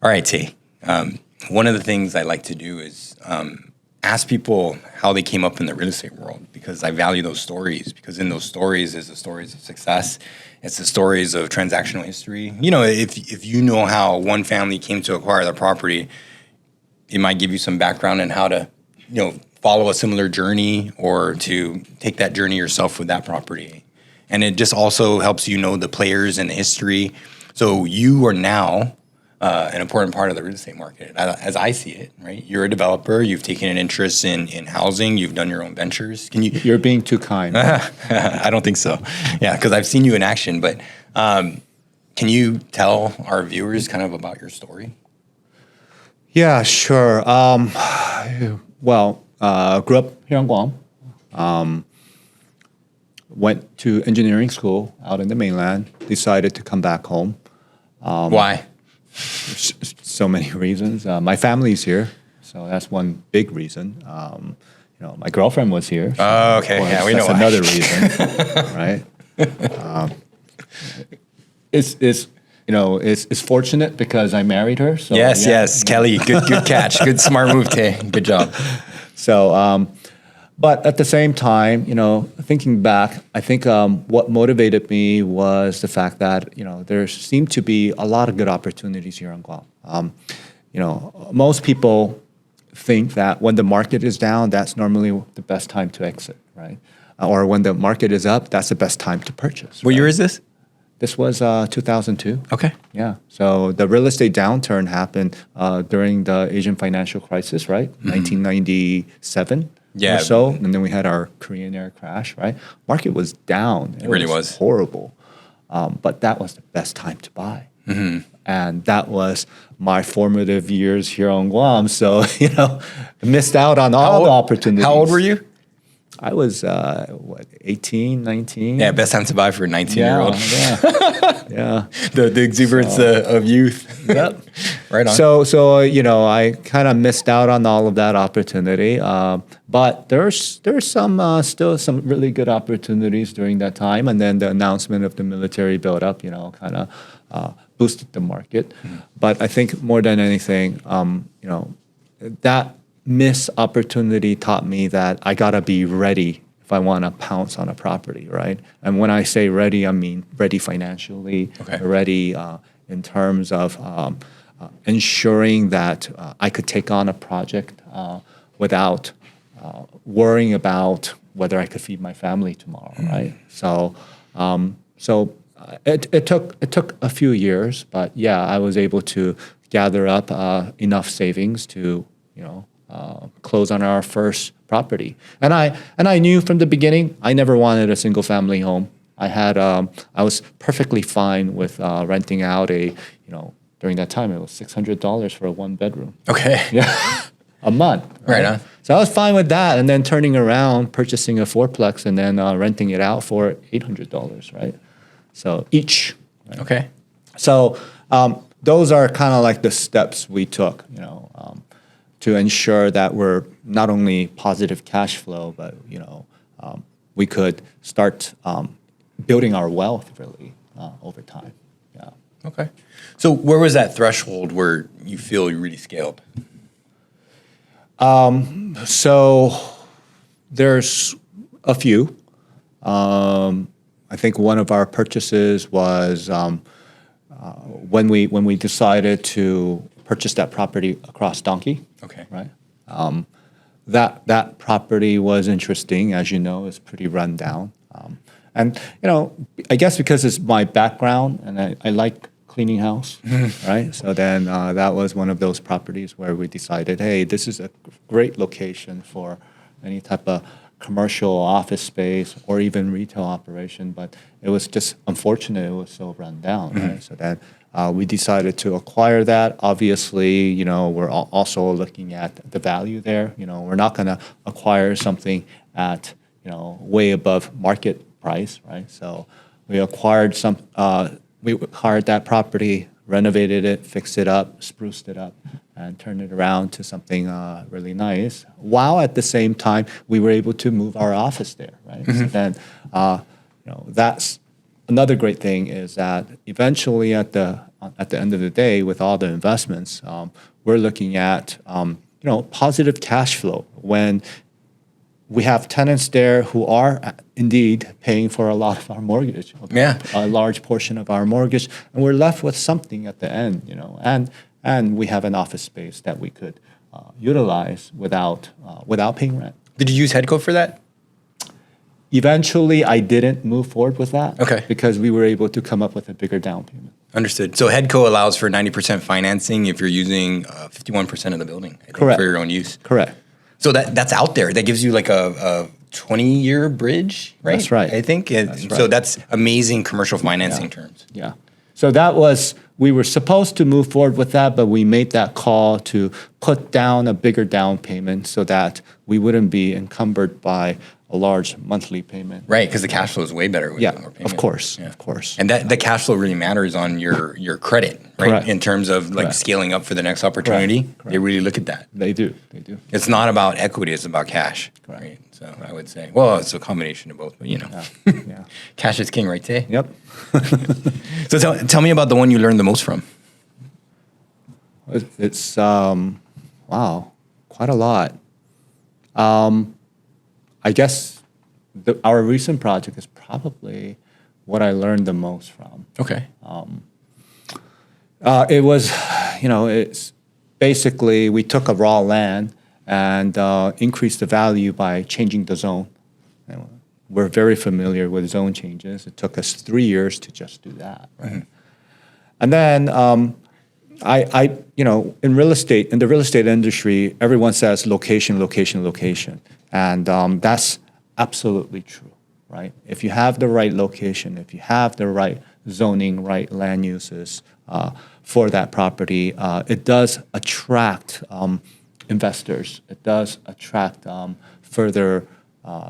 All right, Tae. One of the things I like to do is ask people how they came up in the real estate world because I value those stories because in those stories is the stories of success. It's the stories of transactional history. You know, if you know how one family came to acquire the property, it might give you some background on how to, follow a similar journey or to take that journey yourself with that property. And it just also helps you know the players and the history. So you are now an important part of the real estate market, as I see it, right? You're a developer. You've taken an interest in housing. You've done your own ventures. You're being too kind. I don't think so. Yeah, because I've seen you in action. But can you tell our viewers kind of about your story? Yeah, sure. Grew up here in Guam. Went to engineering school out in the mainland. Decided to come back home. Why? So many reasons. My family's here, so that's one big reason. My girlfriend was here. So oh, okay. Yeah, we know that's why. another reason, right? It's fortunate because I married her. So yes, Kelly. Good catch. Good smart move, Tae. Good job. So, but at the same time, thinking back, I think what motivated me was the fact that, there seemed to be a lot of good opportunities here in Guam. Most people think that when the market is down, that's normally the best time to exit, right? Or when the market is up, that's the best time to purchase. What year is this? This was 2002. Okay. Yeah. So the real estate downturn happened during the Asian financial crisis, right? 1997 or so. And then we had our Korean Air crash, right? Market was down. It really was. Horrible. But that was the best time to buy. Mm-hmm. And that was my formative years here on Guam. So, missed out on all the opportunities. How old were you? I was, 18, 19? Yeah, best time to buy for a 19-year-old. Yeah. The exuberance of youth. Yep. Right on. So I kind of missed out on all of that opportunity. But there's some still some really good opportunities during that time. And then the announcement of the military buildup, kind of boosted the market. Mm-hmm. But I think more than anything, that missed opportunity taught me that I gotta be ready if I want to pounce on a property, right? And when I say ready, I mean ready financially, ready in terms of ensuring that I could take on a project without worrying about whether I could feed my family tomorrow, right? So it took a few years, but yeah, I was able to gather up enough savings to close on our first property. And I knew from the beginning I never wanted a single family home. I was perfectly fine with renting out during that time it was $600 for a one bedroom. Okay. Yeah. A month. Right on. So I was fine with that, and then turning around, purchasing a fourplex, and then renting it out for $800, right? So each. Right? Okay. So those are kind of like the steps we took, to ensure that we're not only positive cash flow, but we could start building our wealth really over time. Yeah. Okay. So where was that threshold where you feel you really scaled? So there's a few. I think one of our purchases was when we decided to purchase that property across Donkey. Okay. Right. That property was interesting, as you know, it's pretty run down. And I guess because it's my background and I like cleaning house, right? So then that was one of those properties where we decided, hey, this is a great location for any type of commercial office space or even retail operation, but it was just unfortunate it was so run down, right? So then we decided to acquire that. Obviously, we're also looking at the value there. We're not going to acquire something at, way above market price, right? So we acquired that property, renovated it, fixed it up, spruced it up, and turned it around to something really nice. While at the same time, we were able to move our office there, right? So then, that's another great thing is that eventually at the at the end of the day, with all the investments, we're looking at positive cash flow when we have tenants there who are indeed paying for a lot of our mortgage, a large portion of our mortgage, and we're left with something at the end, and we have an office space that we could utilize without paying rent. Did you use Headco for that? Eventually, I didn't move forward with that because we were able to come up with a bigger down payment. Understood. So Headco allows for 90% financing if you're using 51% of the building for your own use. Correct. So that's out there. That gives you like a 20-year bridge, right? That's right. I think. So that's amazing commercial financing terms. Yeah. So we were supposed to move forward with that, but we made that call to put down a bigger down payment so that we wouldn't be encumbered by a large monthly payment. Right, because the cash flow is way better with more payment. Of course. And that the cash flow really matters on your credit, right? Correct. In terms of like scaling up for the next opportunity. Correct. They really look at that. They do. It's not about equity, it's about cash. Correct. Right? So I would say, well, it's a combination of both, but cash is king, right, Tae? Yep. So tell me about the one you learned the most from. It's quite a lot. I guess our recent project is probably what I learned the most from. Okay. It was, it's basically we took a raw land and increased the value by changing the zone. We're very familiar with zone changes. It took us 3 years to just do that. Right? Mm-hmm. And then in the real estate industry, everyone says location, location, location. And that's absolutely true, right? If you have the right location, if you have the right zoning, right land uses for that property, it does attract investors. It does attract further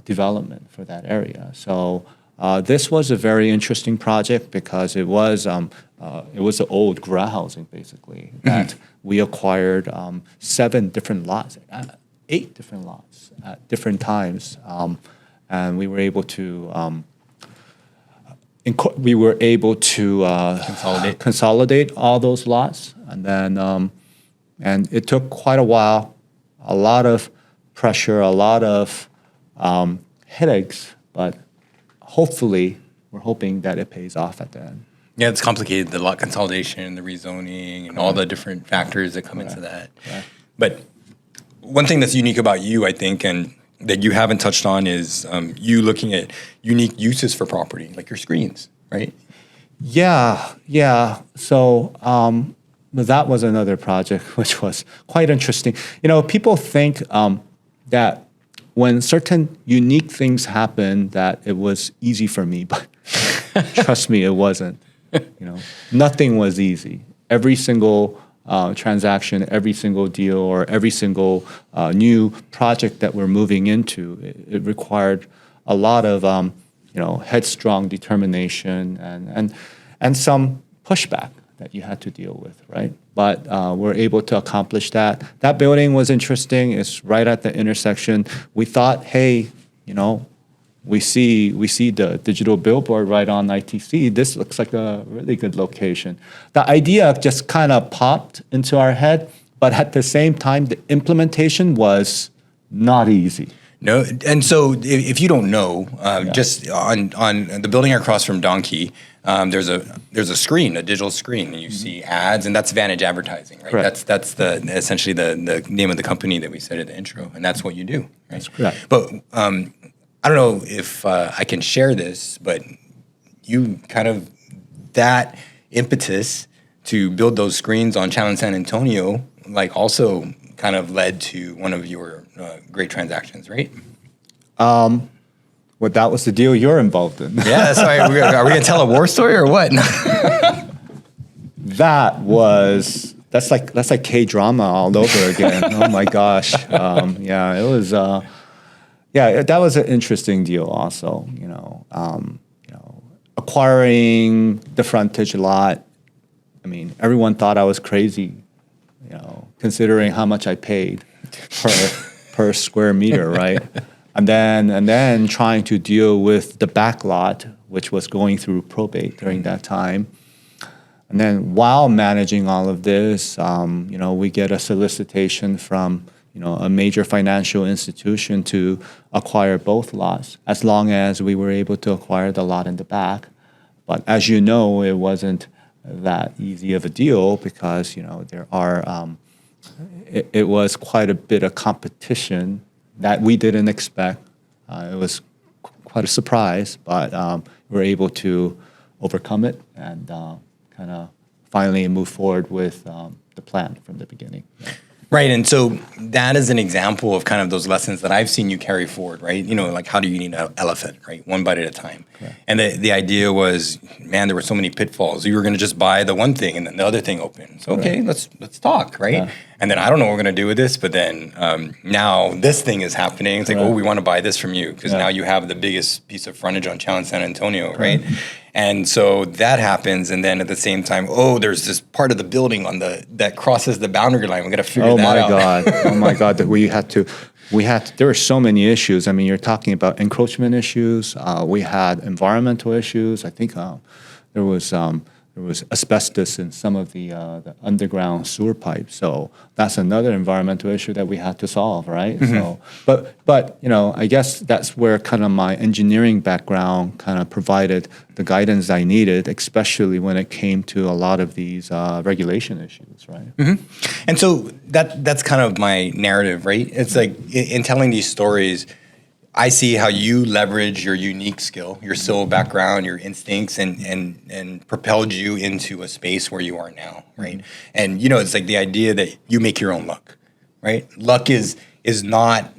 development for that area. So this was a very interesting project because it was an old GRA housing basically that we acquired 7 different lots, 8 different lots at different times, and we were able to consolidate all those lots, and then and it took quite a while, a lot of pressure, a lot of headaches, but hopefully we're hoping that it pays off at the end. Yeah, it's complicated, the lot consolidation, the rezoning, and all the different factors that come into that. But one thing that's unique about you, I think, and that you haven't touched on is you looking at unique uses for property, like your screens, right? Yeah. So that was another project which was quite interesting. People think that when certain unique things happen that it was easy for me, but trust me, it wasn't. Nothing was easy. Every single transaction, every single deal, or every single new project that we're moving into, it required a lot of headstrong determination and some pushback that you had to deal with, right? But we're able to accomplish that. That building was interesting. It's right at the intersection. We thought, hey, we see the digital billboard right on ITC. This looks like a really good location. The idea just kind of popped into our head, but at the same time, the implementation was not easy. No, and so if you don't know, just on the building across from Donkey, there's a screen, a digital screen, and you see ads, and that's Vantage Advertising, right? Correct. That's essentially the name of the company that we said at the intro, and that's what you do, right? That's correct. But I don't know if I can share this, but you kind of, that impetus to build those screens on Channel in San Antonio, like also kind of led to one of your great transactions, right? Well, that was the deal you're involved in. Yeah, that's why. Are we going to tell a war story or what? That's like K-drama all over again. Oh my gosh. It was. That was an interesting deal also. Acquiring the frontage lot. I mean, everyone thought I was crazy. Considering how much I paid per square meter, right? And then trying to deal with the back lot, which was going through probate during that time. And then while managing all of this, we get a solicitation from a major financial institution to acquire both lots, as long as we were able to acquire the lot in the back. But as you know, it wasn't that easy of a deal because there are it was quite a bit of competition that we didn't expect. It was quite a surprise, but we were able to overcome it and kind of finally move forward with the plan from the beginning. Yeah. Right, and so that is an example of kind of those lessons that I've seen you carry forward, right? Like how do you eat an elephant, right? One bite at a time. Correct. And the idea was, man, there were so many pitfalls. You were going to just buy the one thing and then the other thing opened. So, okay, let's talk, right? Yeah. And then I don't know what we're going to do with this, but then now this thing is happening. It's like, oh, we want to buy this from you because now you have the biggest piece of frontage on Chow in San Antonio, right? And so that happens, and then at the same time, there's this part of the building that crosses the boundary line. We got to figure that out. Oh my God! That we had to. There were so many issues. I mean, you're talking about encroachment issues. We had environmental issues. I think there was asbestos in some of the underground sewer pipes. So that's another environmental issue that we had to solve, right? Mm-hmm. So, but I guess that's where kind of my engineering background kind of provided the guidance I needed, especially when it came to a lot of these regulation issues, right? Mm-hmm. And so that's kind of my narrative, right? It's like in telling these stories, I see how you leverage your unique skill, your civil background, your instincts, and propelled you into a space where you are now, right? And it's like the idea that you make your own luck, right? Luck is not.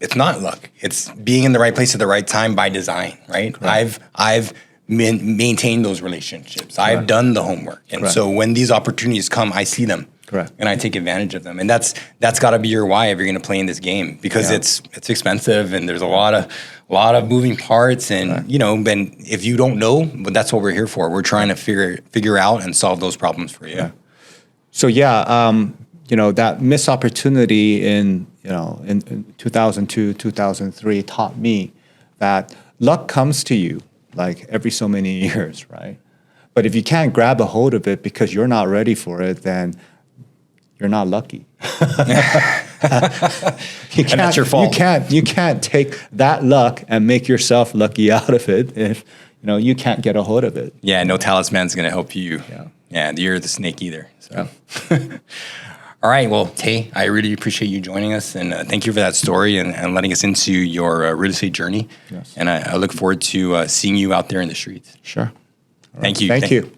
It's not luck. It's being in the right place at the right time by design, right? Correct. I've maintained those relationships. Correct. I've done the homework, and so when these opportunities come, I see them. Correct. And I take advantage of them, and that's got to be your why if you're going to play in this game because it's expensive and there's a lot of moving parts and and if you don't know, but that's what we're here for. We're trying to figure out and solve those problems for you. Yeah. So that missed opportunity in 2002, 2003 taught me that luck comes to you like every so many years, right? But if you can't grab a hold of it because you're not ready for it, then you're not lucky. And that's your fault. You can't take that luck and make yourself lucky out of it if you can't get a hold of it. Yeah, no talisman's going to help you. Yeah, you're the snake either. So. Yeah. All right, well, Tae, I really appreciate you joining us, and thank you for that story and letting us into your real estate journey. Yes. And I look forward to seeing you out there in the streets. Sure. Thank you. Thank you.